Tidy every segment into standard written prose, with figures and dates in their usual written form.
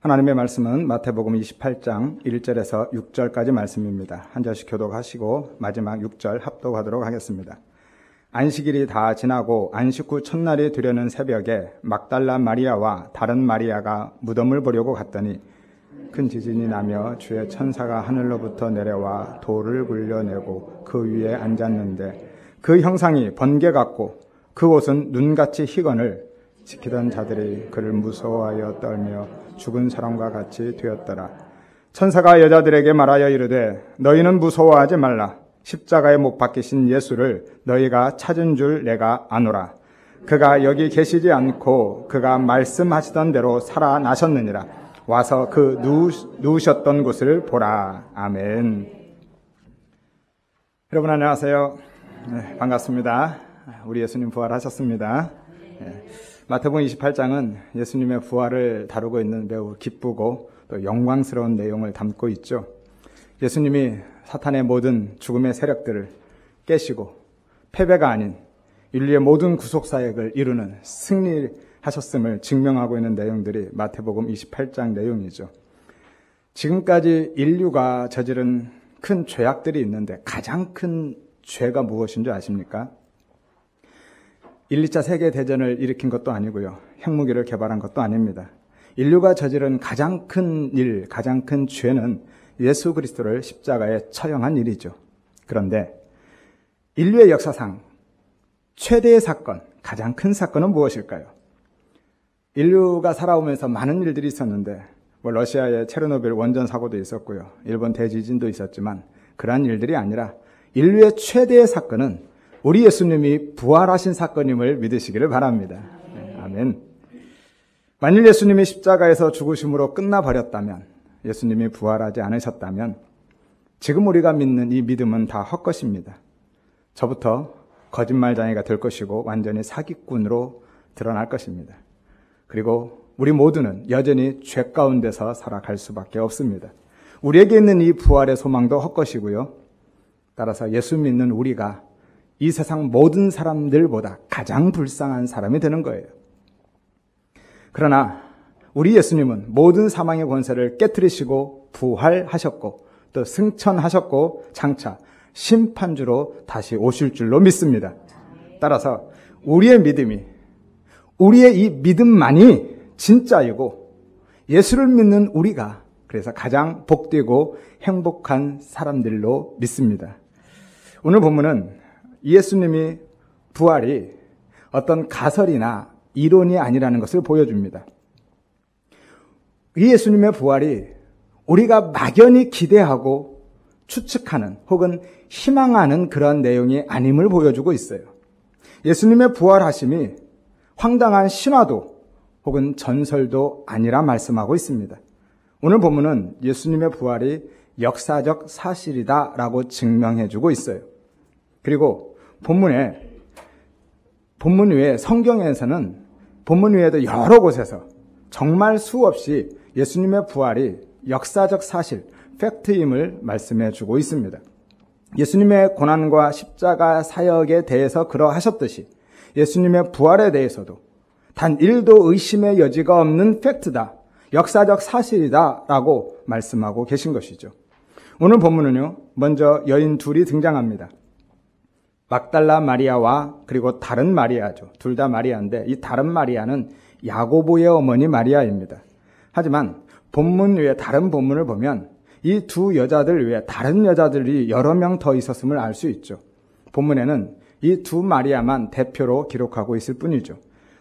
하나님의 말씀은 마태복음 28장 1절에서 6절까지 말씀입니다. 한 절씩 교독하시고 마지막 6절 합독하도록 하겠습니다. 안식일이 다 지나고 안식 후 첫날이 되려는 새벽에 막달라 마리아와 다른 마리아가 무덤을 보려고 갔더니 큰 지진이 나며 주의 천사가 하늘로부터 내려와 돌을 굴려내고 그 위에 앉았는데 그 형상이 번개 같고 그 옷은 눈같이 희건을 지키던 자들이 그를 무서워하여 떨며 죽은 사람과 같이 되었더라. 천사가 여자들에게 말하여 이르되 너희는 무서워하지 말라. 십자가에 못 박히신 예수를 너희가 찾은 줄 내가 아노라. 그가 여기 계시지 않고 그가 말씀하시던 대로 살아나셨느니라. 와서 그 누우셨던 곳을 보라. 아멘. 여러분 안녕하세요. 네, 반갑습니다. 우리 예수님 부활하셨습니다. 네. 마태복음 28장은 예수님의 부활을 다루고 있는 매우 기쁘고 또 영광스러운 내용을 담고 있죠. 예수님이 사탄의 모든 죽음의 세력들을 깨시고 패배가 아닌 인류의 모든 구속사역을 이루는 승리하셨음을 증명하고 있는 내용들이 마태복음 28장 내용이죠. 지금까지 인류가 저지른 큰 죄악들이 있는데 가장 큰 죄가 무엇인 줄 아십니까? 1, 2차 세계대전을 일으킨 것도 아니고요. 핵무기를 개발한 것도 아닙니다. 인류가 저지른 가장 큰 일, 가장 큰 죄는 예수 그리스도를 십자가에 처형한 일이죠. 그런데 인류의 역사상 최대의 사건, 가장 큰 사건은 무엇일까요? 인류가 살아오면서 많은 일들이 있었는데 러시아의 체르노빌 원전 사고도 있었고요. 일본 대지진도 있었지만 그러한 일들이 아니라 인류의 최대의 사건은 우리 예수님이 부활하신 사건임을 믿으시기를 바랍니다. 네, 아멘. 만일 예수님이 십자가에서 죽으심으로 끝나버렸다면, 예수님이 부활하지 않으셨다면 지금 우리가 믿는 이 믿음은 다 헛것입니다. 저부터 거짓말쟁이가 될 것이고 완전히 사기꾼으로 드러날 것입니다. 그리고 우리 모두는 여전히 죄 가운데서 살아갈 수밖에 없습니다. 우리에게 있는 이 부활의 소망도 헛것이고요. 따라서 예수 믿는 우리가 이 세상 모든 사람들보다 가장 불쌍한 사람이 되는 거예요. 그러나 우리 예수님은 모든 사망의 권세를 깨트리시고 부활하셨고 또 승천하셨고 장차 심판주로 다시 오실 줄로 믿습니다. 따라서 우리의 믿음이, 우리의 이 믿음만이 진짜이고 예수를 믿는 우리가 그래서 가장 복되고 행복한 사람들로 믿습니다. 오늘 본문은 예수님이 부활이 어떤 가설이나 이론이 아니라는 것을 보여줍니다. 이 예수님의 부활이 우리가 막연히 기대하고 추측하는 혹은 희망하는 그런 내용이 아님을 보여주고 있어요. 예수님의 부활하심이 황당한 신화도 혹은 전설도 아니라 말씀하고 있습니다. 오늘 본문은 예수님의 부활이 역사적 사실이다라고 증명해주고 있어요. 그리고 본문 외에 성경에서는 본문 외에도 여러 곳에서 정말 수없이 예수님의 부활이 역사적 사실, 팩트임을 말씀해 주고 있습니다. 예수님의 고난과 십자가 사역에 대해서 그러하셨듯이 예수님의 부활에 대해서도 단 1도 의심의 여지가 없는 팩트다, 역사적 사실이다라고 말씀하고 계신 것이죠. 오늘 본문은요, 먼저 여인 둘이 등장합니다. 막달라 마리아와 그리고 다른 마리아죠. 둘 다 마리아인데 이 다른 마리아는 야고보의 어머니 마리아입니다. 하지만 본문 외에 다른 본문을 보면 이 두 여자들 외에 다른 여자들이 여러 명 더 있었음을 알 수 있죠. 본문에는 이 두 마리아만 대표로 기록하고 있을 뿐이죠.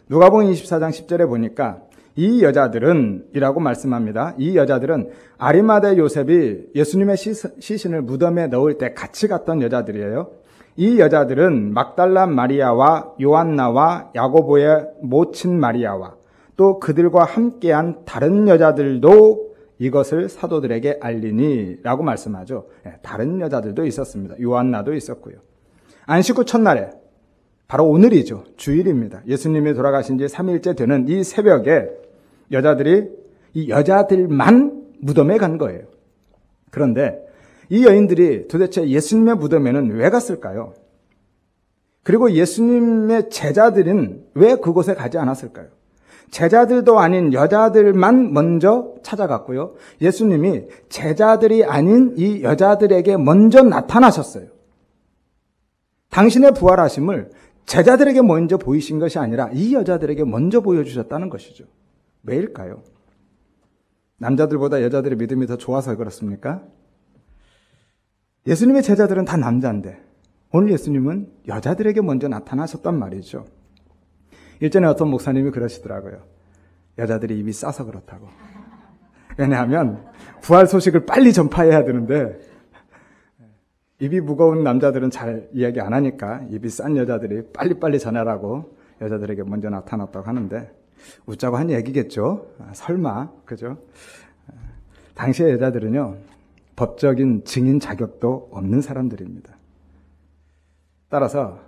누가복음 24장 10절에 보니까 이 여자들은 이라고 말씀합니다. 이 여자들은 아리마대 요셉이 예수님의 시신을 무덤에 넣을 때 같이 갔던 여자들이에요. 이 여자들은 막달라 마리아와 요한나와 야고보의 모친 마리아와 또 그들과 함께한 다른 여자들도 이것을 사도들에게 알리니 라고 말씀하죠. 다른 여자들도 있었습니다. 요한나도 있었고요. 안식 후 첫날에 바로 오늘이죠. 주일입니다. 예수님이 돌아가신 지 3일째 되는 이 새벽에 이 여자들만 무덤에 간 거예요. 그런데 이 여인들이 도대체 예수님의 무덤에는 왜 갔을까요? 그리고 예수님의 제자들은 왜 그곳에 가지 않았을까요? 제자들도 아닌 여자들만 먼저 찾아갔고요. 예수님이 제자들이 아닌 이 여자들에게 먼저 나타나셨어요. 당신의 부활하심을 제자들에게 먼저 보이신 것이 아니라 이 여자들에게 먼저 보여주셨다는 것이죠. 왜일까요? 남자들보다 여자들의 믿음이 더 좋아서 그렇습니까? 예수님의 제자들은 다 남자인데 오늘 예수님은 여자들에게 먼저 나타나셨단 말이죠. 일전에 어떤 목사님이 그러시더라고요. 여자들이 입이 싸서 그렇다고. 왜냐하면 부활 소식을 빨리 전파해야 되는데 입이 무거운 남자들은 잘 이야기 안 하니까 입이 싼 여자들이 빨리빨리 전하라고 여자들에게 먼저 나타났다고 하는데 웃자고 한 얘기겠죠. 설마, 그죠? 당시의 여자들은요, 법적인 증인 자격도 없는 사람들입니다. 따라서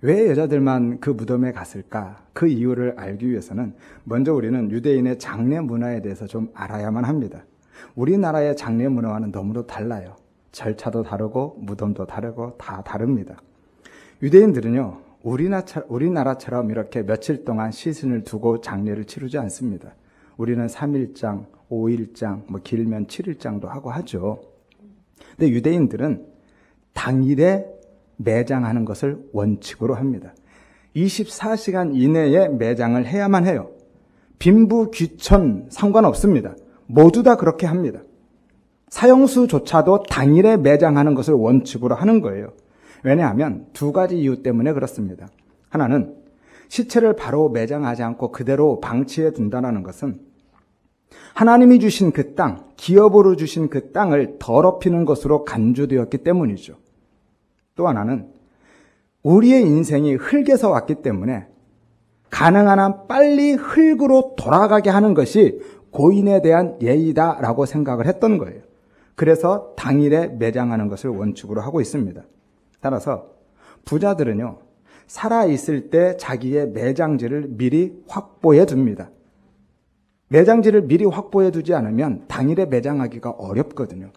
왜 여자들만 그 무덤에 갔을까? 그 이유를 알기 위해서는 먼저 우리는 유대인의 장례 문화에 대해서 좀 알아야만 합니다. 우리나라의 장례 문화와는 너무도 달라요. 절차도 다르고 무덤도 다르고 다 다릅니다. 유대인들은요, 우리나라처럼 이렇게 며칠 동안 시신을 두고 장례를 치르지 않습니다. 우리는 3일장, 5일장, 길면 7일장도 하고 하죠. 근데 유대인들은 당일에 매장하는 것을 원칙으로 합니다. 24시간 이내에 매장을 해야만 해요. 빈부, 귀천 상관없습니다. 모두 다 그렇게 합니다. 사형수조차도 당일에 매장하는 것을 원칙으로 하는 거예요. 왜냐하면 두 가지 이유 때문에 그렇습니다. 하나는 시체를 바로 매장하지 않고 그대로 방치해 둔다는 것은 하나님이 주신 그 땅, 기업으로 주신 그 땅을 더럽히는 것으로 간주되었기 때문이죠. 또 하나는 우리의 인생이 흙에서 왔기 때문에 가능한 한 빨리 흙으로 돌아가게 하는 것이 고인에 대한 예의다라고 생각을 했던 거예요. 그래서 당일에 매장하는 것을 원칙으로 하고 있습니다. 따라서 부자들은요, 살아있을 때 자기의 매장지를 미리 확보해 둡니다. 매장지를 미리 확보해 두지 않으면 당일에 매장하기가 어렵거든요.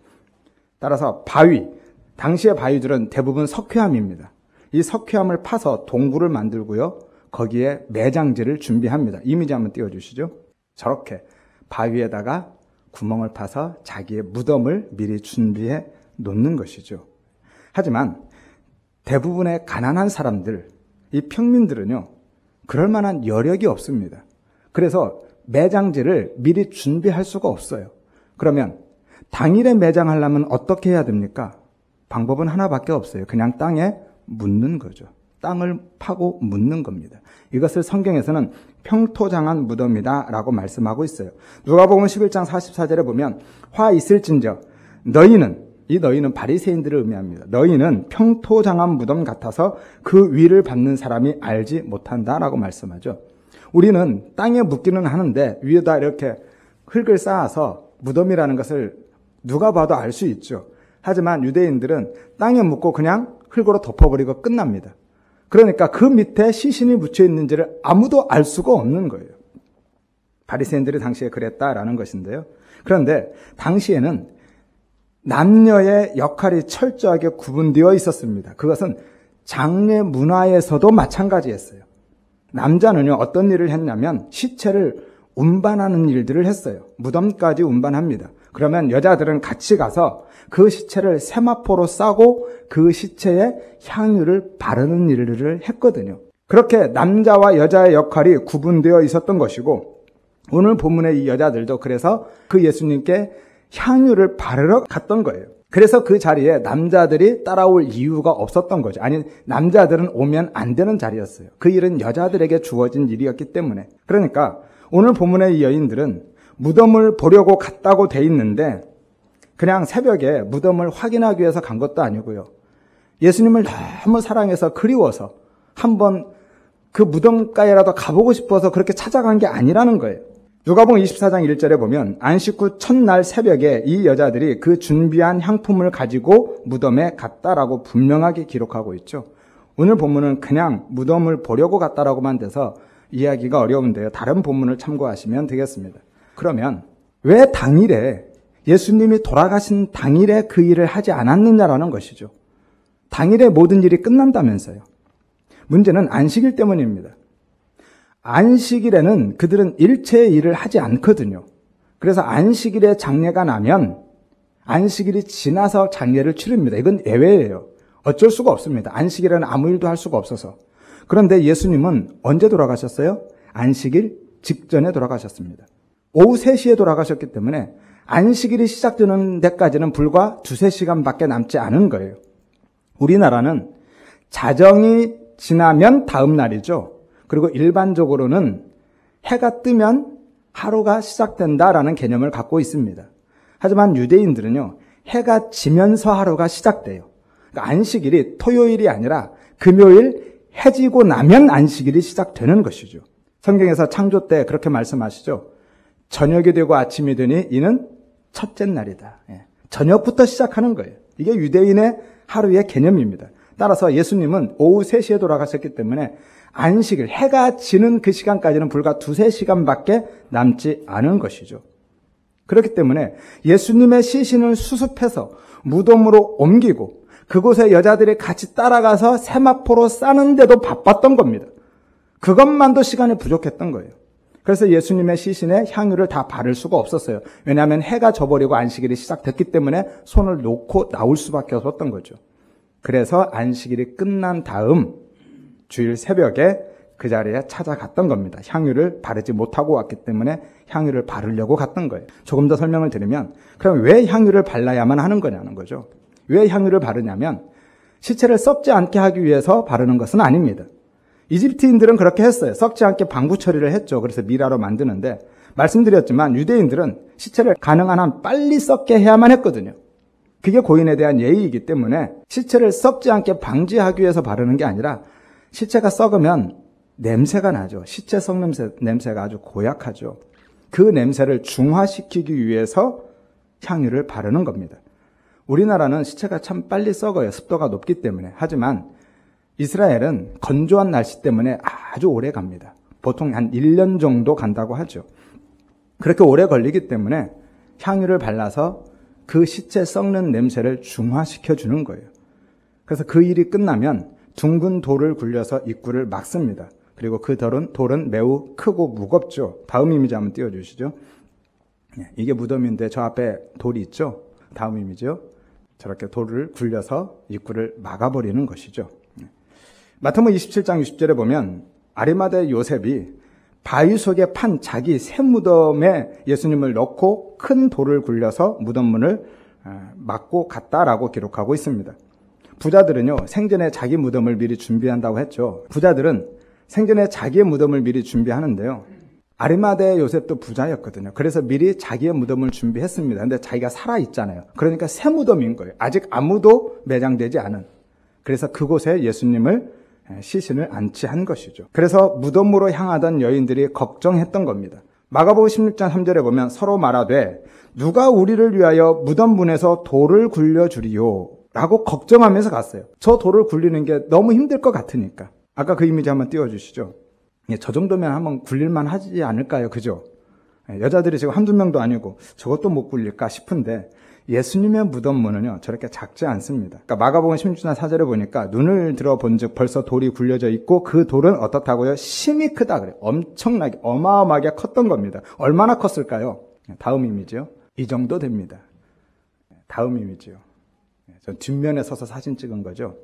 따라서 바위, 당시의 바위들은 대부분 석회암입니다. 이 석회암을 파서 동굴을 만들고요, 거기에 매장지를 준비합니다. 이미지 한번 띄워주시죠. 저렇게 바위에다가 구멍을 파서 자기의 무덤을 미리 준비해 놓는 것이죠. 하지만 대부분의 가난한 사람들, 이 평민들은요, 그럴 만한 여력이 없습니다. 그래서 매장지를 미리 준비할 수가 없어요. 그러면 당일에 매장하려면 어떻게 해야 됩니까? 방법은 하나밖에 없어요. 그냥 땅에 묻는 거죠. 땅을 파고 묻는 겁니다. 이것을 성경에서는 평토장한 무덤이다 라고 말씀하고 있어요. 누가복음 11장 44절에 보면 화 있을진저 너희는, 이 너희는 바리새인들을 의미합니다. 너희는 평토장한 무덤 같아서 그 위를 밟는 사람이 알지 못한다라고 말씀하죠. 우리는 땅에 묻기는 하는데 위에다 이렇게 흙을 쌓아서 무덤이라는 것을 누가 봐도 알 수 있죠. 하지만 유대인들은 땅에 묻고 그냥 흙으로 덮어버리고 끝납니다. 그러니까 그 밑에 시신이 묻혀 있는지를 아무도 알 수가 없는 거예요. 바리새인들이 당시에 그랬다라는 것인데요. 그런데 당시에는 남녀의 역할이 철저하게 구분되어 있었습니다. 그것은 장례 문화에서도 마찬가지였어요. 남자는요, 어떤 일을 했냐면 시체를 운반하는 일들을 했어요. 무덤까지 운반합니다. 그러면 여자들은 같이 가서 그 시체를 세마포로 싸고 그 시체에 향유를 바르는 일들을 했거든요. 그렇게 남자와 여자의 역할이 구분되어 있었던 것이고, 오늘 본문의 이 여자들도 그래서 그 예수님께 향유를 바르러 갔던 거예요. 그래서 그 자리에 남자들이 따라올 이유가 없었던 거죠. 아니, 남자들은 오면 안 되는 자리였어요. 그 일은 여자들에게 주어진 일이었기 때문에. 그러니까 오늘 본문의 이 여인들은 무덤을 보려고 갔다고 돼 있는데 그냥 새벽에 무덤을 확인하기 위해서 간 것도 아니고요. 예수님을 너무 사랑해서 그리워서 한번 그 무덤가에라도 가보고 싶어서 그렇게 찾아간 게 아니라는 거예요. 누가복음 24장 1절에 보면 안식 후 첫날 새벽에 이 여자들이 그 준비한 향품을 가지고 무덤에 갔다라고 분명하게 기록하고 있죠. 오늘 본문은 그냥 무덤을 보려고 갔다라고만 돼서 이해하기가 어려운데요. 다른 본문을 참고하시면 되겠습니다. 그러면 왜 당일에 예수님이 돌아가신 당일에 그 일을 하지 않았느냐라는 것이죠. 당일에 모든 일이 끝난다면서요. 문제는 안식일 때문입니다. 안식일에는 그들은 일체의 일을 하지 않거든요. 그래서 안식일에 장례가 나면 안식일이 지나서 장례를 치릅니다. 이건 예외예요. 어쩔 수가 없습니다. 안식일에는 아무 일도 할 수가 없어서. 그런데 예수님은 언제 돌아가셨어요? 안식일 직전에 돌아가셨습니다. 오후 3시에 돌아가셨기 때문에 안식일이 시작되는 데까지는 불과 2-3시간밖에 남지 않은 거예요. 우리나라는 자정이 지나면 다음 날이죠. 그리고 일반적으로는 해가 뜨면 하루가 시작된다라는 개념을 갖고 있습니다. 하지만 유대인들은요, 해가 지면서 하루가 시작돼요. 그러니까 안식일이 토요일이 아니라 금요일 해지고 나면 안식일이 시작되는 것이죠. 성경에서 창조 때 그렇게 말씀하시죠. 저녁이 되고 아침이 되니 이는 첫째 날이다. 저녁부터 시작하는 거예요. 이게 유대인의 하루의 개념입니다. 따라서 예수님은 오후 3시에 돌아가셨기 때문에 안식일, 해가 지는 그 시간까지는 불과 2-3시간밖에 남지 않은 것이죠. 그렇기 때문에 예수님의 시신을 수습해서 무덤으로 옮기고 그곳에 여자들이 같이 따라가서 세마포로 싸는데도 바빴던 겁니다. 그것만도 시간이 부족했던 거예요. 그래서 예수님의 시신에 향유를 다 바를 수가 없었어요. 왜냐하면 해가 져버리고 안식일이 시작됐기 때문에 손을 놓고 나올 수밖에 없었던 거죠. 그래서 안식일이 끝난 다음 주일 새벽에 그 자리에 찾아갔던 겁니다. 향유를 바르지 못하고 왔기 때문에 향유를 바르려고 갔던 거예요. 조금 더 설명을 드리면 그럼 왜 향유를 발라야만 하는 거냐는 거죠. 왜 향유를 바르냐면 시체를 썩지 않게 하기 위해서 바르는 것은 아닙니다. 이집트인들은 그렇게 했어요. 썩지 않게 방부 처리를 했죠. 그래서 미라로 만드는데 말씀드렸지만 유대인들은 시체를 가능한 한 빨리 썩게 해야만 했거든요. 그게 고인에 대한 예의이기 때문에 시체를 썩지 않게 방지하기 위해서 바르는 게 아니라 시체가 썩으면 냄새가 나죠. 시체 썩 냄새가 아주 고약하죠. 그 냄새를 중화시키기 위해서 향유를 바르는 겁니다. 우리나라는 시체가 참 빨리 썩어요. 습도가 높기 때문에. 하지만 이스라엘은 건조한 날씨 때문에 아주 오래 갑니다. 보통 한 1년 정도 간다고 하죠. 그렇게 오래 걸리기 때문에 향유를 발라서 그 시체 썩는 냄새를 중화시켜 주는 거예요. 그래서 그 일이 끝나면 둥근 돌을 굴려서 입구를 막습니다. 그리고 그 돌은 매우 크고 무겁죠. 다음 이미지 한번 띄워주시죠. 이게 무덤인데 저 앞에 돌이 있죠. 다음 이미지요. 저렇게 돌을 굴려서 입구를 막아버리는 것이죠. 마태복음 27장 60절에 보면 아리마대 요셉이 바위 속에 판 자기 새 무덤에 예수님을 넣고 큰 돌을 굴려서 무덤 문을 막고 갔다라고 기록하고 있습니다. 부자들은요, 생전에 자기 무덤을 미리 준비한다고 했죠. 부자들은 생전에 자기의 무덤을 미리 준비하는데요. 아리마대 요셉도 부자였거든요. 그래서 미리 자기의 무덤을 준비했습니다. 근데 자기가 살아있잖아요. 그러니까 새 무덤인 거예요. 아직 아무도 매장되지 않은. 그래서 그곳에 예수님을 시신을 안치한 것이죠. 그래서 무덤으로 향하던 여인들이 걱정했던 겁니다. 마가복음 16장 3절에 보면 서로 말하되 누가 우리를 위하여 무덤 문에서 돌을 굴려주리요 라고 걱정하면서 갔어요. 저 돌을 굴리는 게 너무 힘들 것 같으니까. 아까 그 이미지 한번 띄워주시죠. 저 정도면 한번 굴릴만 하지 않을까요? 그죠? 여자들이 지금 한두 명도 아니고 저것도 못 굴릴까 싶은데 예수님의 무덤 문은요, 저렇게 작지 않습니다. 그러니까 마가복음 16장 4절에 보니까 눈을 들어본 즉 벌써 돌이 굴려져 있고 그 돌은 어떻다고요? 심히 크다 그래요. 엄청나게, 어마어마하게 컸던 겁니다. 얼마나 컸을까요? 다음 이미지요. 이 정도 됩니다. 다음 이미지요. 전 뒷면에 서서 사진 찍은 거죠.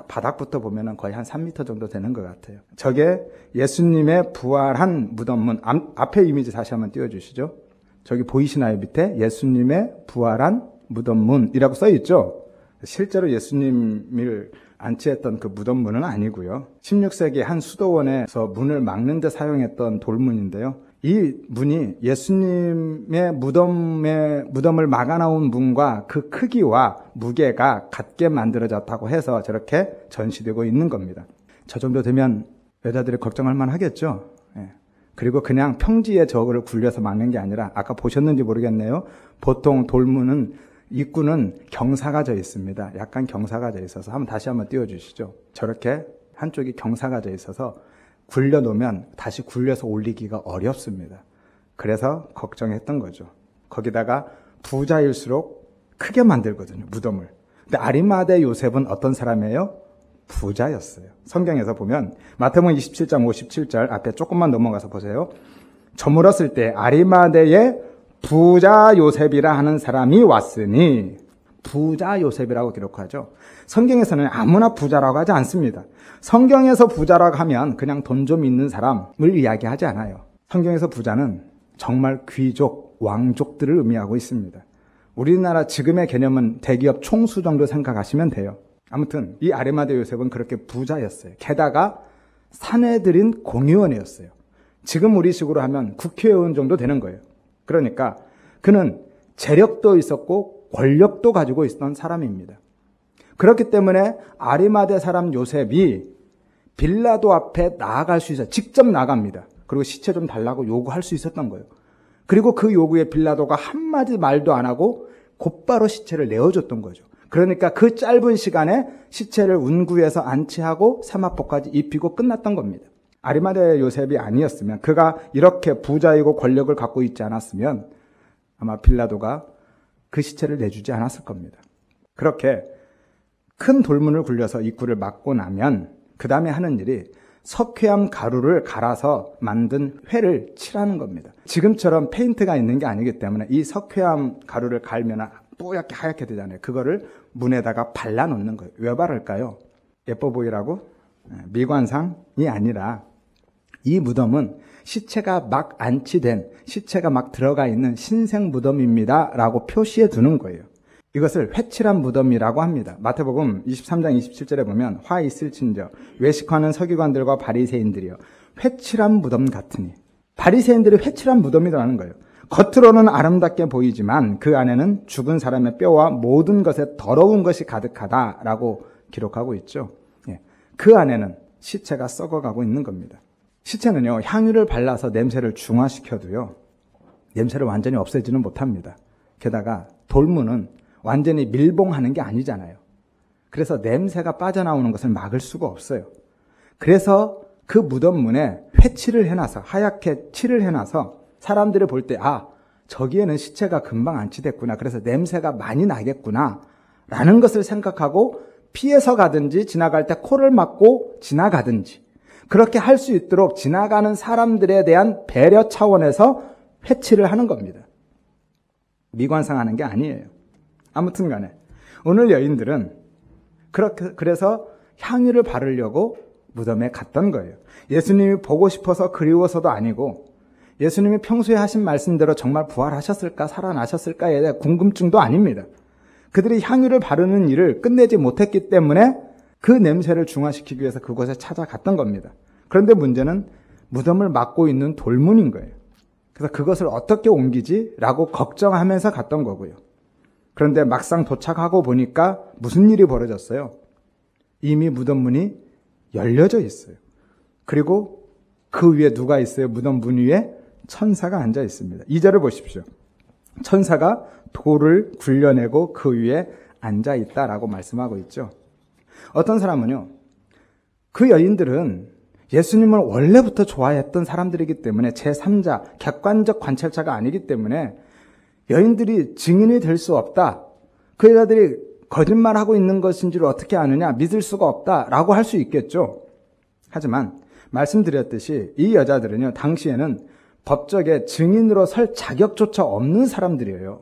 바닥부터 보면은 거의 한 3m 정도 되는 것 같아요. 저게 예수님의 부활한 무덤문. 앞에 이미지 다시 한번 띄워주시죠. 저기 보이시나요? 밑에 예수님의 부활한 무덤문이라고 써 있죠. 실제로 예수님을 안치했던 그 무덤문은 아니고요. 16세기 한 수도원에서 문을 막는 데 사용했던 돌문인데요. 이 문이 예수님의 무덤을 막아놓은 문과 그 크기와 무게가 같게 만들어졌다고 해서 저렇게 전시되고 있는 겁니다. 저 정도 되면 여자들이 걱정할 만하겠죠. 그리고 그냥 평지에 저거를 굴려서 막는 게 아니라 아까 보셨는지 모르겠네요. 보통 돌문은 입구는 경사가 져 있습니다. 약간 경사가 져 있어서 다시 한번 띄워주시죠. 저렇게 한쪽이 경사가 져 있어서 굴려놓으면 다시 굴려서 올리기가 어렵습니다. 그래서 걱정했던 거죠. 거기다가 부자일수록 크게 만들거든요, 무덤을. 근데 아리마대 요셉은 어떤 사람이에요? 부자였어요. 성경에서 보면 마태복음 27장 57절 앞에 조금만 넘어가서 보세요. 저물었을 때 아리마대에 부자 요셉이라 하는 사람이 왔으니, 부자 요셉이라고 기록하죠. 성경에서는 아무나 부자라고 하지 않습니다. 성경에서 부자라고 하면 그냥 돈 좀 있는 사람을 이야기하지 않아요. 성경에서 부자는 정말 귀족, 왕족들을 의미하고 있습니다. 우리나라 지금의 개념은 대기업 총수 정도 생각하시면 돼요. 아무튼 이 아리마대 요셉은 그렇게 부자였어요. 게다가 사내들인 공의원이었어요. 지금 우리식으로 하면 국회의원 정도 되는 거예요. 그러니까 그는 재력도 있었고 권력도 가지고 있었던 사람입니다. 그렇기 때문에 아리마대 사람 요셉이 빌라도 앞에 나아갈 수 있어요. 직접 나갑니다. 그리고 시체 좀 달라고 요구할 수 있었던 거예요. 그리고 그 요구에 빌라도가 한마디 말도 안 하고 곧바로 시체를 내어줬던 거죠. 그러니까 그 짧은 시간에 시체를 운구해서 안치하고 세마포까지 입히고 끝났던 겁니다. 아리마대 요셉이 아니었으면, 그가 이렇게 부자이고 권력을 갖고 있지 않았으면 아마 빌라도가 그 시체를 내주지 않았을 겁니다. 그렇게 큰 돌문을 굴려서 입구를 막고 나면 그 다음에 하는 일이 석회암 가루를 갈아서 만든 회를 칠하는 겁니다. 지금처럼 페인트가 있는 게 아니기 때문에 이 석회암 가루를 갈면 뿌옇게 하얗게 되잖아요. 그거를 문에다가 발라놓는 거예요. 왜 바를까요? 예뻐 보이라고? 미관상이 아니라 이 무덤은 시체가 막 안치된, 시체가 막 들어가 있는 신생 무덤입니다 라고 표시해 두는 거예요. 이것을 회칠한 무덤이라고 합니다. 마태복음 23장 27절에 보면 화 있을진저 외식하는 서기관들과 바리새인들이여 회칠한 무덤 같으니, 바리새인들이 회칠한 무덤이라는 거예요. 겉으로는 아름답게 보이지만 그 안에는 죽은 사람의 뼈와 모든 것에 더러운 것이 가득하다라고 기록하고 있죠. 그 안에는 시체가 썩어가고 있는 겁니다. 시체는요, 향유를 발라서 냄새를 중화시켜도요, 냄새를 완전히 없애지는 못합니다. 게다가 돌문은 완전히 밀봉하는 게 아니잖아요. 그래서 냄새가 빠져나오는 것을 막을 수가 없어요. 그래서 그 무덤문에 회칠을 해놔서, 하얗게 칠을 해놔서 사람들이 볼 때, 아, 저기에는 시체가 금방 안치됐구나, 그래서 냄새가 많이 나겠구나 라는 것을 생각하고 피해서 가든지 지나갈 때 코를 막고 지나가든지 그렇게 할 수 있도록 지나가는 사람들에 대한 배려 차원에서 회칠을 하는 겁니다. 미관상하는 게 아니에요. 아무튼 간에 오늘 여인들은 그래서 향유를 바르려고 무덤에 갔던 거예요. 예수님이 보고 싶어서 그리워서도 아니고, 예수님이 평소에 하신 말씀대로 정말 부활하셨을까, 살아나셨을까에 대한 궁금증도 아닙니다. 그들이 향유를 바르는 일을 끝내지 못했기 때문에 그 냄새를 중화시키기 위해서 그곳에 찾아갔던 겁니다. 그런데 문제는 무덤을 막고 있는 돌문인 거예요. 그래서 그것을 어떻게 옮기지? 라고 걱정하면서 갔던 거고요. 그런데 막상 도착하고 보니까 무슨 일이 벌어졌어요? 이미 무덤문이 열려져 있어요. 그리고 그 위에 누가 있어요? 무덤 문 위에 천사가 앉아 있습니다. 2절을 보십시오. 천사가 돌을 굴려내고 그 위에 앉아 있다라고 말씀하고 있죠. 어떤 사람은요, 그 여인들은 예수님을 원래부터 좋아했던 사람들이기 때문에 제3자, 객관적 관찰자가 아니기 때문에 여인들이 증인이 될 수 없다, 그 여자들이 거짓말하고 있는 것인 줄 어떻게 아느냐, 믿을 수가 없다라고 할 수 있겠죠. 하지만 말씀드렸듯이 이 여자들은요, 당시에는 법적에 증인으로 설 자격조차 없는 사람들이에요.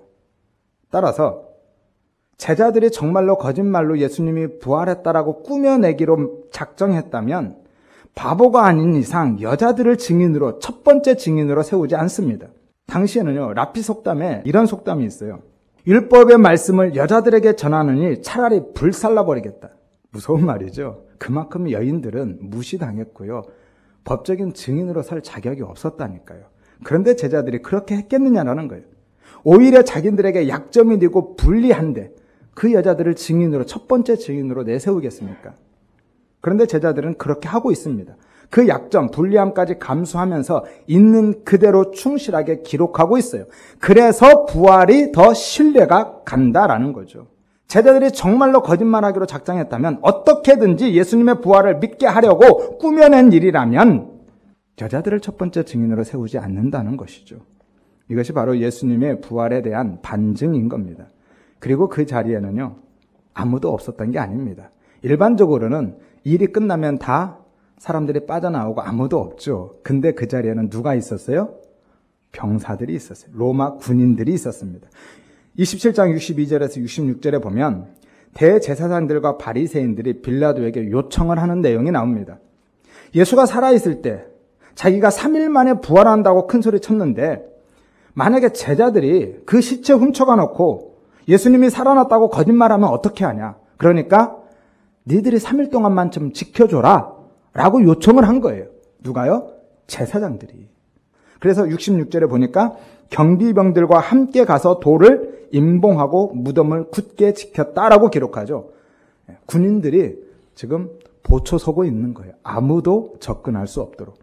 따라서 제자들이 정말로 거짓말로 예수님이 부활했다라고 꾸며내기로 작정했다면 바보가 아닌 이상 여자들을 증인으로, 첫 번째 증인으로 세우지 않습니다. 당시에는요, 라피 속담에 이런 속담이 있어요. 율법의 말씀을 여자들에게 전하느니 차라리 불살라버리겠다. 무서운 말이죠. 그만큼 여인들은 무시당했고요, 법적인 증인으로 설 자격이 없었다니까요. 그런데 제자들이 그렇게 했겠느냐라는 거예요. 오히려 자기들에게 약점이 되고 불리한데 그 여자들을 증인으로, 첫 번째 증인으로 내세우겠습니까? 그런데 제자들은 그렇게 하고 있습니다. 그 약점, 불리함까지 감수하면서 있는 그대로 충실하게 기록하고 있어요. 그래서 부활이 더 신뢰가 간다라는 거죠. 제자들이 정말로 거짓말하기로 작정했다면, 어떻게든지 예수님의 부활을 믿게 하려고 꾸며낸 일이라면 여자들을 첫 번째 증인으로 세우지 않는다는 것이죠. 이것이 바로 예수님의 부활에 대한 반증인 겁니다. 그리고 그 자리에는요, 아무도 없었던 게 아닙니다. 일반적으로는 일이 끝나면 다 사람들이 빠져나오고 아무도 없죠. 근데 그 자리에는 누가 있었어요? 병사들이 있었어요. 로마 군인들이 있었습니다. 27장 62절에서 66절에 보면 대제사장들과 바리새인들이 빌라도에게 요청을 하는 내용이 나옵니다. 예수가 살아있을 때 자기가 3일 만에 부활한다고 큰 소리 쳤는데 만약에 제자들이 그 시체 훔쳐가 놓고 예수님이 살아났다고 거짓말하면 어떻게 하냐. 그러니까 니들이 3일 동안만 좀 지켜줘라 라고 요청을 한 거예요. 누가요? 제사장들이. 그래서 66절에 보니까 경비병들과 함께 가서 돌을 임봉하고 무덤을 굳게 지켰다라고 기록하죠. 군인들이 지금 보초서고 있는 거예요. 아무도 접근할 수 없도록.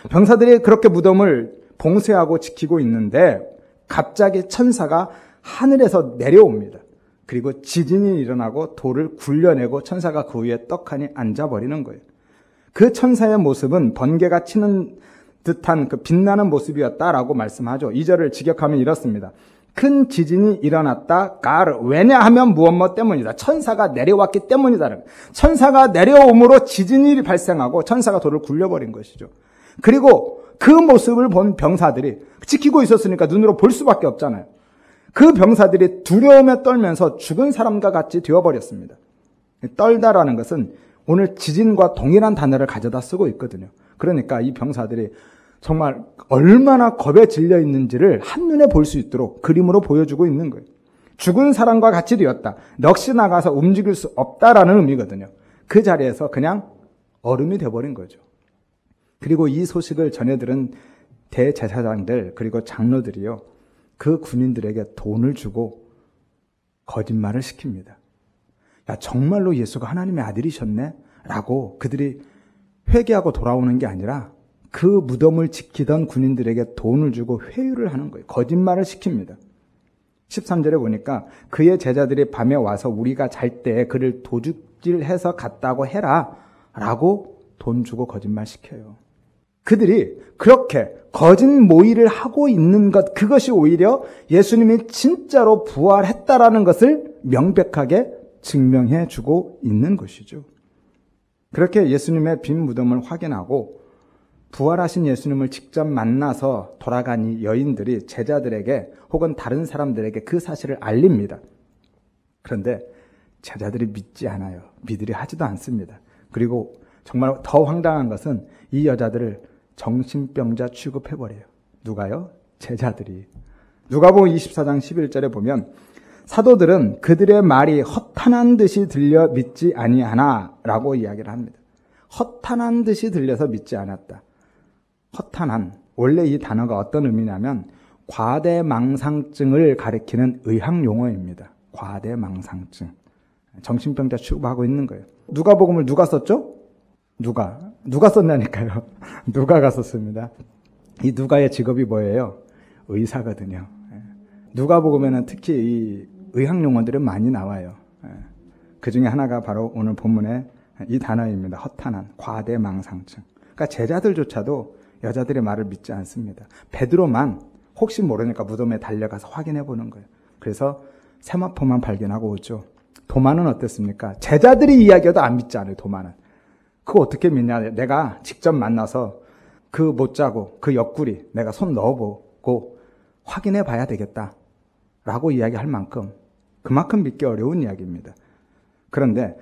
병사들이 그렇게 무덤을 봉쇄하고 지키고 있는데 갑자기 천사가 하늘에서 내려옵니다. 그리고 지진이 일어나고 돌을 굴려내고 천사가 그 위에 떡하니 앉아버리는 거예요. 그 천사의 모습은 번개가 치는 듯한 그 빛나는 모습이었다라고 말씀하죠. 2절을 직역하면 이렇습니다. 큰 지진이 일어났다. 왜냐하면 무엇 때문이다. 천사가 내려왔기 때문이다. 천사가 내려옴으로 지진이 발생하고 천사가 돌을 굴려버린 것이죠. 그리고 그 모습을 본 병사들이 지키고 있었으니까 눈으로 볼 수밖에 없잖아요. 그 병사들이 두려움에 떨면서 죽은 사람과 같이 되어버렸습니다. 떨다라는 것은 오늘 지진과 동일한 단어를 가져다 쓰고 있거든요. 그러니까 이 병사들이 정말 얼마나 겁에 질려 있는지를 한눈에 볼 수 있도록 그림으로 보여주고 있는 거예요. 죽은 사람과 같이 되었다. 넋이 나가서 움직일 수 없다라는 의미거든요. 그 자리에서 그냥 얼음이 돼버린 거죠. 그리고 이 소식을 전해들은 대제사장들 그리고 장로들이요. 그 군인들에게 돈을 주고 거짓말을 시킵니다. 야, 정말로 예수가 하나님의 아들이셨네? 라고 그들이 회개하고 돌아오는 게 아니라 그 무덤을 지키던 군인들에게 돈을 주고 회유를 하는 거예요. 거짓말을 시킵니다. 13절에 보니까 그의 제자들이 밤에 와서 우리가 잘 때 그를 도둑질해서 갔다고 해라 라고 돈 주고 거짓말 시켜요. 그들이 그렇게 거짓 모의를 하고 있는 것, 그것이 오히려 예수님이 진짜로 부활했다라는 것을 명백하게 증명해 주고 있는 것이죠. 그렇게 예수님의 빈 무덤을 확인하고 부활하신 예수님을 직접 만나서 돌아간 이 여인들이 제자들에게 혹은 다른 사람들에게 그 사실을 알립니다. 그런데 제자들이 믿지 않아요. 믿으려 하지도 않습니다. 그리고 정말 더 황당한 것은 이 여자들을 정신병자 취급해버려요. 누가요? 제자들이. 누가복음 24장 11절에 보면 사도들은 그들의 말이 허탄한 듯이 들려 믿지 아니하나 라고 이야기를 합니다. 허탄한 듯이 들려서 믿지 않았다. 허탄한, 원래 이 단어가 어떤 의미냐면 과대망상증을 가리키는 의학 용어입니다. 과대망상증. 정신병자 취급하고 있는 거예요. 누가복음을 누가 썼죠? 누가 썼냐니까요. 누가가 썼습니다. 이 누가의 직업이 뭐예요? 의사거든요. 누가복음에는 특히 이 의학 용어들이 많이 나와요. 그 중에 하나가 바로 오늘 본문의 이 단어입니다. 허탄한, 과대망상증. 그러니까 제자들조차도 여자들의 말을 믿지 않습니다. 베드로만 혹시 모르니까 무덤에 달려가서 확인해 보는 거예요. 그래서 세마포만 발견하고 오죠. 도마는 어땠습니까? 제자들이 이야기해도 안 믿지 않아요. 도마는. 그거 어떻게 믿냐? 내가 직접 만나서 그 못자국, 그 옆구리 내가 손 넣어보고 확인해 봐야 되겠다 라고 이야기할 만큼 그만큼 믿기 어려운 이야기입니다. 그런데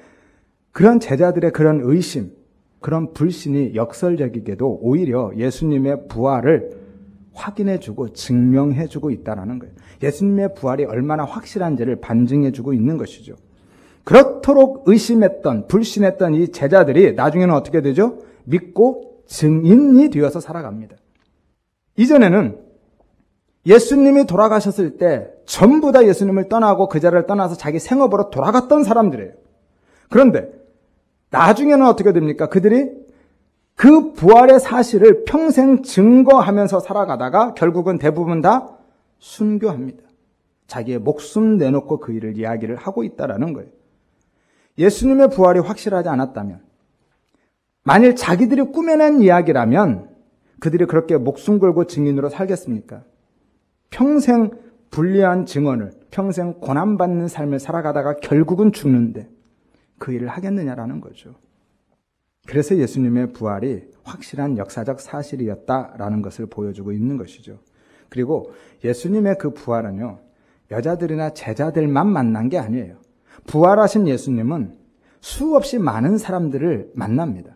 그런 제자들의 그런 의심, 그런 불신이 역설적이게도 오히려 예수님의 부활을 확인해주고 증명해주고 있다는 거예요. 예수님의 부활이 얼마나 확실한지를 반증해주고 있는 것이죠. 그렇도록 의심했던, 불신했던 이 제자들이 나중에는 어떻게 되죠? 믿고 증인이 되어서 살아갑니다. 이전에는 예수님이 돌아가셨을 때 전부 다 예수님을 떠나고 그 자리를 떠나서 자기 생업으로 돌아갔던 사람들이에요. 그런데 나중에는 어떻게 됩니까? 그들이 그 부활의 사실을 평생 증거하면서 살아가다가 결국은 대부분 다 순교합니다. 자기의 목숨 내놓고 그 일을 이야기를 하고 있다라는 거예요. 예수님의 부활이 확실하지 않았다면, 만일 자기들이 꾸며낸 이야기라면 그들이 그렇게 목숨 걸고 증인으로 살겠습니까? 평생 불리한 증언을, 평생 고난받는 삶을 살아가다가 결국은 죽는데 그 일을 하겠느냐라는 거죠. 그래서 예수님의 부활이 확실한 역사적 사실이었다라는 것을 보여주고 있는 것이죠. 그리고 예수님의 그 부활은요, 여자들이나 제자들만 만난 게 아니에요. 부활하신 예수님은 수없이 많은 사람들을 만납니다.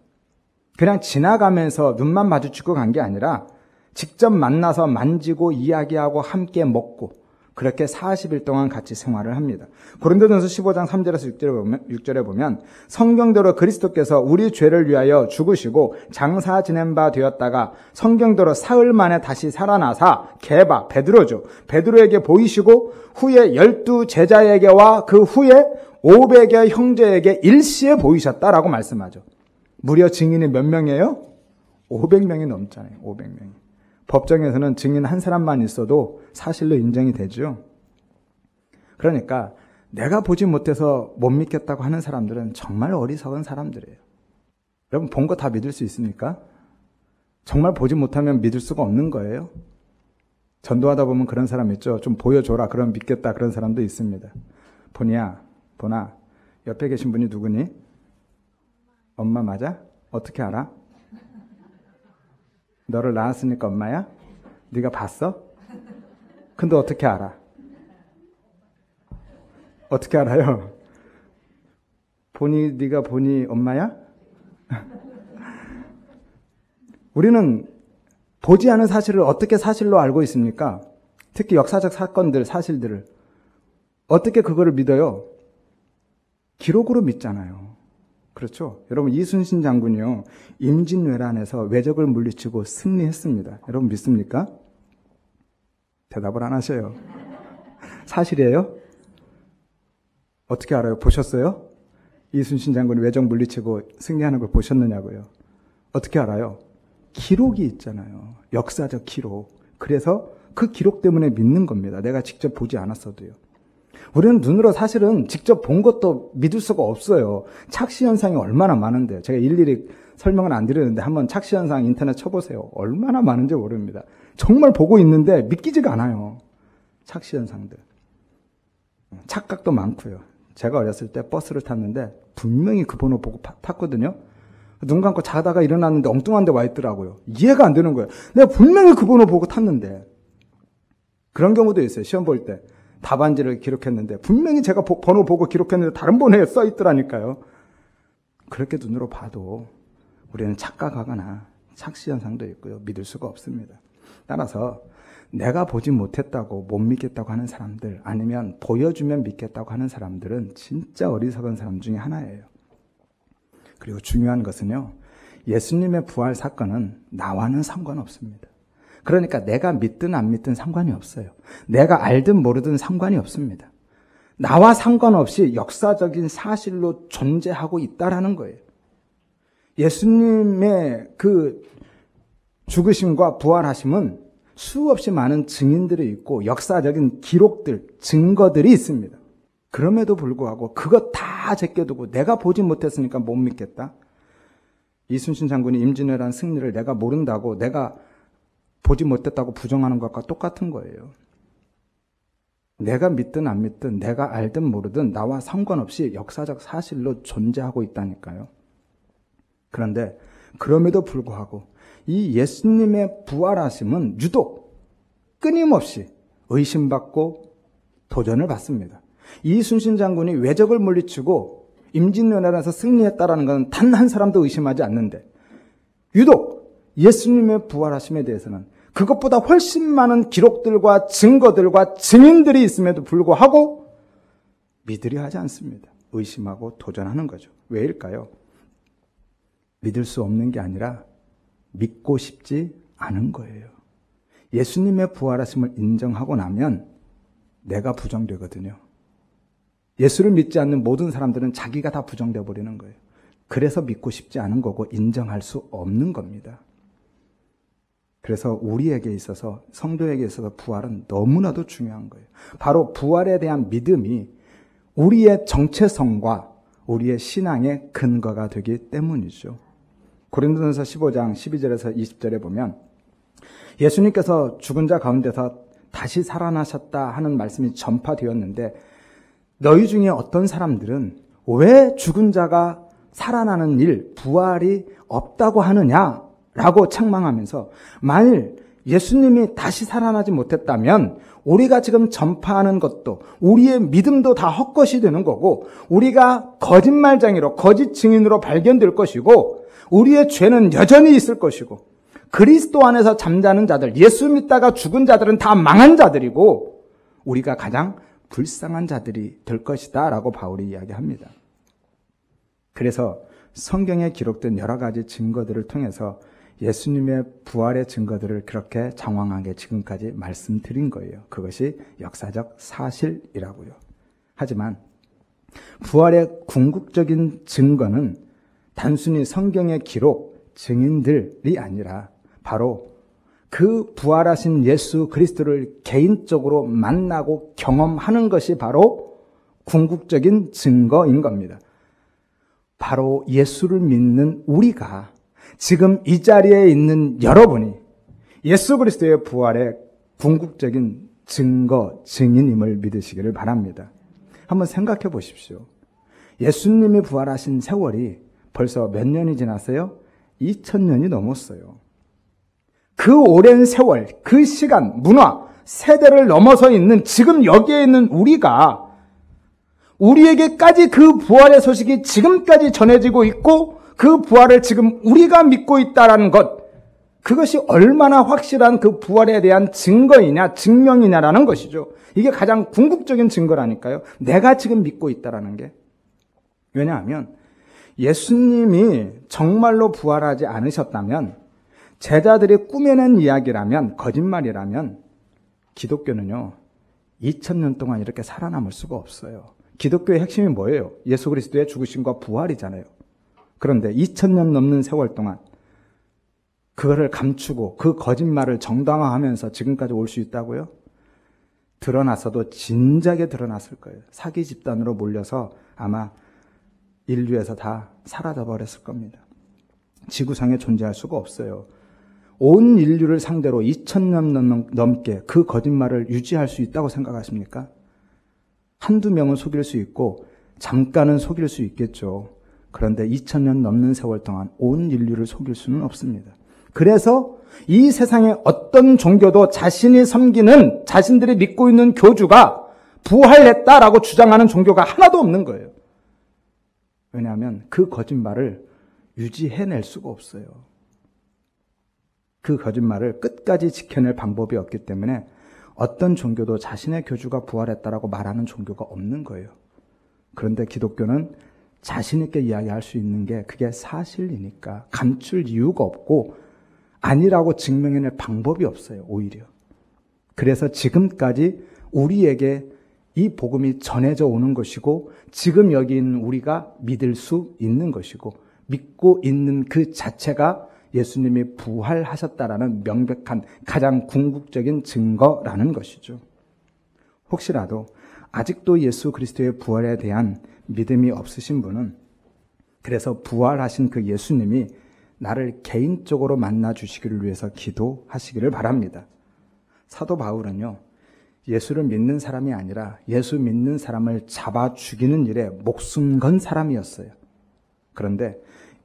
그냥 지나가면서 눈만 마주치고 간 게 아니라 직접 만나서 만지고 이야기하고 함께 먹고 그렇게 40일 동안 같이 생활을 합니다. 고린도전서 15장 3절에서 6절에 보면 성경대로 그리스도께서 우리 죄를 위하여 죽으시고 장사 지낸 바 되었다가 성경대로 사흘 만에 다시 살아나사 게바, 베드로죠. 베드로에게 보이시고 후에 12 제자에게와 그 후에 500여 형제에게 일시에 보이셨다라고 말씀하죠. 무려 증인이 몇 명이에요? 500명이 넘잖아요. 500명이. 법정에서는 증인 한 사람만 있어도 사실로 인정이 되죠. 그러니까 내가 보지 못해서 못 믿겠다고 하는 사람들은 정말 어리석은 사람들이에요. 여러분 본 거 다 믿을 수 있습니까? 정말 보지 못하면 믿을 수가 없는 거예요. 전도하다 보면 그런 사람 있죠. 좀 보여줘라 그럼 믿겠다 그런 사람도 있습니다. 보나 옆에 계신 분이 누구니? 엄마 맞아? 어떻게 알아? 너를 낳았으니까 엄마야? 네가 봤어? 근데 어떻게 알아? 어떻게 알아요? 네가 보니 엄마야? 우리는 보지 않은 사실을 어떻게 사실로 알고 있습니까? 특히 역사적 사건들, 사실들을 어떻게 그거를 믿어요? 기록으로 믿잖아요. 그렇죠? 여러분 이순신 장군이요 임진왜란에서 왜적을 물리치고 승리했습니다. 여러분 믿습니까? 대답을 안 하셔요. 사실이에요? 어떻게 알아요? 보셨어요? 이순신 장군이 왜적 물리치고 승리하는 걸 보셨느냐고요. 어떻게 알아요? 기록이 있잖아요. 역사적 기록. 그래서 그 기록 때문에 믿는 겁니다. 내가 직접 보지 않았어도요. 우리는 눈으로 사실은 직접 본 것도 믿을 수가 없어요. 착시 현상이 얼마나 많은데 제가 일일이 설명은 안 드리는데 한번 착시 현상 인터넷 쳐보세요. 얼마나 많은지 모릅니다. 정말 보고 있는데 믿기지가 않아요. 착시 현상들. 착각도 많고요. 제가 어렸을 때 버스를 탔는데 분명히 그 번호 보고 탔거든요. 눈 감고 자다가 일어났는데 엉뚱한 데 와 있더라고요. 이해가 안 되는 거예요. 내가 분명히 그 번호 보고 탔는데. 그런 경우도 있어요. 시험 볼 때. 답안지를 기록했는데 분명히 제가 번호 보고 기록했는데 다른 번호에 써 있더라니까요. 그렇게 눈으로 봐도 우리는 착각하거나 착시 현상도 있고요. 믿을 수가 없습니다. 따라서 내가 보지 못했다고 못 믿겠다고 하는 사람들 아니면 보여주면 믿겠다고 하는 사람들은 진짜 어리석은 사람 중에 하나예요. 그리고 중요한 것은요. 예수님의 부활 사건은 나와는 상관없습니다. 그러니까 내가 믿든 안 믿든 상관이 없어요. 내가 알든 모르든 상관이 없습니다. 나와 상관없이 역사적인 사실로 존재하고 있다라는 거예요. 예수님의 그 죽으심과 부활하심은 수없이 많은 증인들이 있고 역사적인 기록들, 증거들이 있습니다. 그럼에도 불구하고 그것 다 제껴두고 내가 보지 못했으니까 못 믿겠다. 이순신 장군이 임진왜란 승리를 내가 모른다고 내가 보지 못했다고 부정하는 것과 똑같은 거예요. 내가 믿든 안 믿든 내가 알든 모르든 나와 상관없이 역사적 사실로 존재하고 있다니까요. 그런데 그럼에도 불구하고 이 예수님의 부활하심은 유독 끊임없이 의심받고 도전을 받습니다. 이순신 장군이 왜적을 물리치고 임진왜란에서 승리했다라는 것은 단 한 사람도 의심하지 않는데 유독 예수님의 부활하심에 대해서는 그것보다 훨씬 많은 기록들과 증거들과 증인들이 있음에도 불구하고 믿으려 하지 않습니다. 의심하고 도전하는 거죠. 왜일까요? 믿을 수 없는 게 아니라 믿고 싶지 않은 거예요. 예수님의 부활하심을 인정하고 나면 내가 부정되거든요. 예수를 믿지 않는 모든 사람들은 자기가 다 부정돼 버리는 거예요. 그래서 믿고 싶지 않은 거고 인정할 수 없는 겁니다. 그래서 우리에게 있어서 성도에게 있어서 부활은 너무나도 중요한 거예요. 바로 부활에 대한 믿음이 우리의 정체성과 우리의 신앙의 근거가 되기 때문이죠. 고린도전서 15장 12절에서 20절에 보면 예수님께서 죽은 자 가운데서 다시 살아나셨다 하는 말씀이 전파되었는데 너희 중에 어떤 사람들은 왜 죽은 자가 살아나는 일, 부활이 없다고 하느냐라고 책망하면서 만일 예수님이 다시 살아나지 못했다면 우리가 지금 전파하는 것도 우리의 믿음도 다 헛것이 되는 거고 우리가 거짓말쟁이로 거짓 증인으로 발견될 것이고 우리의 죄는 여전히 있을 것이고 그리스도 안에서 잠자는 자들, 예수 믿다가 죽은 자들은 다 망한 자들이고 우리가 가장 불쌍한 자들이 될 것이다 라고 바울이 이야기합니다. 그래서 성경에 기록된 여러 가지 증거들을 통해서 예수님의 부활의 증거들을 그렇게 장황하게 지금까지 말씀드린 거예요. 그것이 역사적 사실이라고요. 하지만 부활의 궁극적인 증거는 단순히 성경의 기록, 증인들이 아니라 바로 그 부활하신 예수 그리스도를 개인적으로 만나고 경험하는 것이 바로 궁극적인 증거인 겁니다. 바로 예수를 믿는 우리가 지금 이 자리에 있는 여러분이 예수 그리스도의 부활의 궁극적인 증거, 증인임을 믿으시기를 바랍니다. 한번 생각해 보십시오. 예수님이 부활하신 세월이 벌써 몇 년이 지났어요? 2000년이 넘었어요. 그 오랜 세월, 그 시간, 문화, 세대를 넘어서 있는 지금 여기에 있는 우리에게까지 그 부활의 소식이 지금까지 전해지고 있고 그 부활을 지금 우리가 믿고 있다라는 것, 그것이 얼마나 확실한 그 부활에 대한 증거이냐, 증명이냐라는 것이죠. 이게 가장 궁극적인 증거라니까요. 내가 지금 믿고 있다라는 게. 왜냐하면 예수님이 정말로 부활하지 않으셨다면, 제자들이 꾸며낸 이야기라면, 거짓말이라면 기독교는요 2000년 동안 이렇게 살아남을 수가 없어요. 기독교의 핵심이 뭐예요? 예수 그리스도의 죽으심과 부활이잖아요. 그런데 2000년 넘는 세월 동안 그거를 감추고 그 거짓말을 정당화하면서 지금까지 올 수 있다고요? 드러났어도 진작에 드러났을 거예요. 사기 집단으로 몰려서 아마 인류에서 다 사라져 버렸을 겁니다. 지구상에 존재할 수가 없어요. 온 인류를 상대로 2000년 넘게 그 거짓말을 유지할 수 있다고 생각하십니까? 한두 명은 속일 수 있고 잠깐은 속일 수 있겠죠. 그런데 2000년 넘는 세월 동안 온 인류를 속일 수는 없습니다. 그래서 이 세상의 어떤 종교도 자신이 섬기는, 자신들이 믿고 있는 교주가 부활했다라고 주장하는 종교가 하나도 없는 거예요. 왜냐하면 그 거짓말을 유지해낼 수가 없어요. 그 거짓말을 끝까지 지켜낼 방법이 없기 때문에 어떤 종교도 자신의 교주가 부활했다라고 말하는 종교가 없는 거예요. 그런데 기독교는 자신 있게 이야기할 수 있는 게 그게 사실이니까 감출 이유가 없고 아니라고 증명해낼 방법이 없어요. 오히려. 그래서 지금까지 우리에게 이 복음이 전해져 오는 것이고 지금 여기 있는 우리가 믿을 수 있는 것이고 믿고 있는 그 자체가 예수님이 부활하셨다라는 명백한 가장 궁극적인 증거라는 것이죠. 혹시라도 아직도 예수 그리스도의 부활에 대한 믿음이 없으신 분은 그래서 부활하신 그 예수님이 나를 개인적으로 만나 주시기를 위해서 기도하시기를 바랍니다. 사도 바울은요, 예수를 믿는 사람이 아니라 예수 믿는 사람을 잡아 죽이는 일에 목숨 건 사람이었어요. 그런데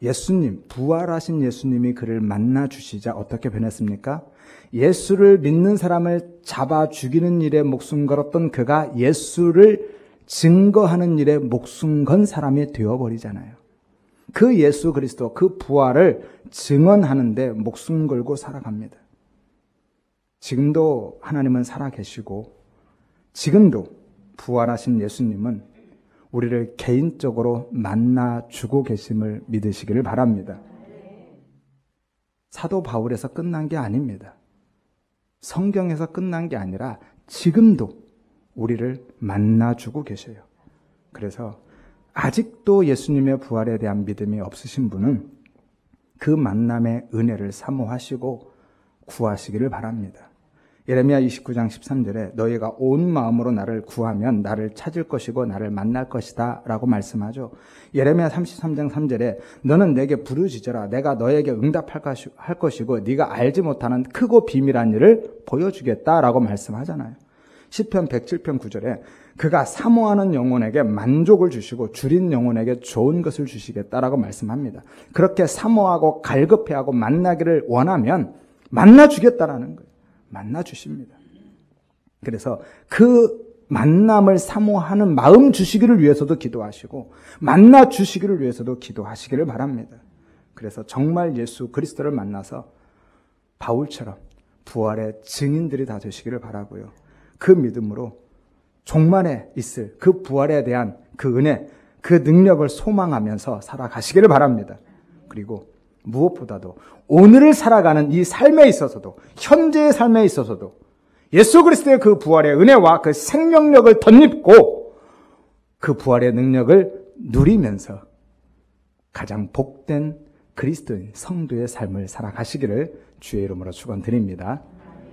예수님, 부활하신 예수님이 그를 만나 주시자 어떻게 변했습니까? 예수를 믿는 사람을 잡아 죽이는 일에 목숨 걸었던 그가 예수를 증거하는 일에 목숨 건 사람이 되어버리잖아요. 그 예수 그리스도, 그 부활을 증언하는데 목숨 걸고 살아갑니다. 지금도 하나님은 살아계시고 지금도 부활하신 예수님은 우리를 개인적으로 만나주고 계심을 믿으시기를 바랍니다. 사도 바울에서 끝난 게 아닙니다. 성경에서 끝난 게 아니라 지금도 우리를 만나주고 계셔요. 그래서 아직도 예수님의 부활에 대한 믿음이 없으신 분은 그 만남의 은혜를 사모하시고 구하시기를 바랍니다. 예레미야 29장 13절에 너희가 온 마음으로 나를 구하면 나를 찾을 것이고 나를 만날 것이다 라고 말씀하죠. 예레미야 33장 3절에 너는 내게 부르짖어라 내가 너에게 응답할 것이고 네가 알지 못하는 크고 비밀한 일을 보여주겠다 라고 말씀하잖아요. 시편 107편 9절에 그가 사모하는 영혼에게 만족을 주시고 줄인 영혼에게 좋은 것을 주시겠다라고 말씀합니다. 그렇게 사모하고 갈급해하고 만나기를 원하면 만나 주겠다라는 거예요. 만나 주십니다. 그래서 그 만남을 사모하는 마음 주시기를 위해서도 기도하시고 만나 주시기를 위해서도 기도하시기를 바랍니다. 그래서 정말 예수 그리스도를 만나서 바울처럼 부활의 증인들이 다 되시기를 바라고요. 그 믿음으로 종말에 있을 그 부활에 대한 그 은혜, 그 능력을 소망하면서 살아가시기를 바랍니다. 그리고 무엇보다도 오늘을 살아가는 이 삶에 있어서도, 현재의 삶에 있어서도 예수 그리스도의 그 부활의 은혜와 그 생명력을 덧입고 그 부활의 능력을 누리면서 가장 복된 그리스도인 성도의 삶을 살아가시기를 주의 이름으로 축원드립니다.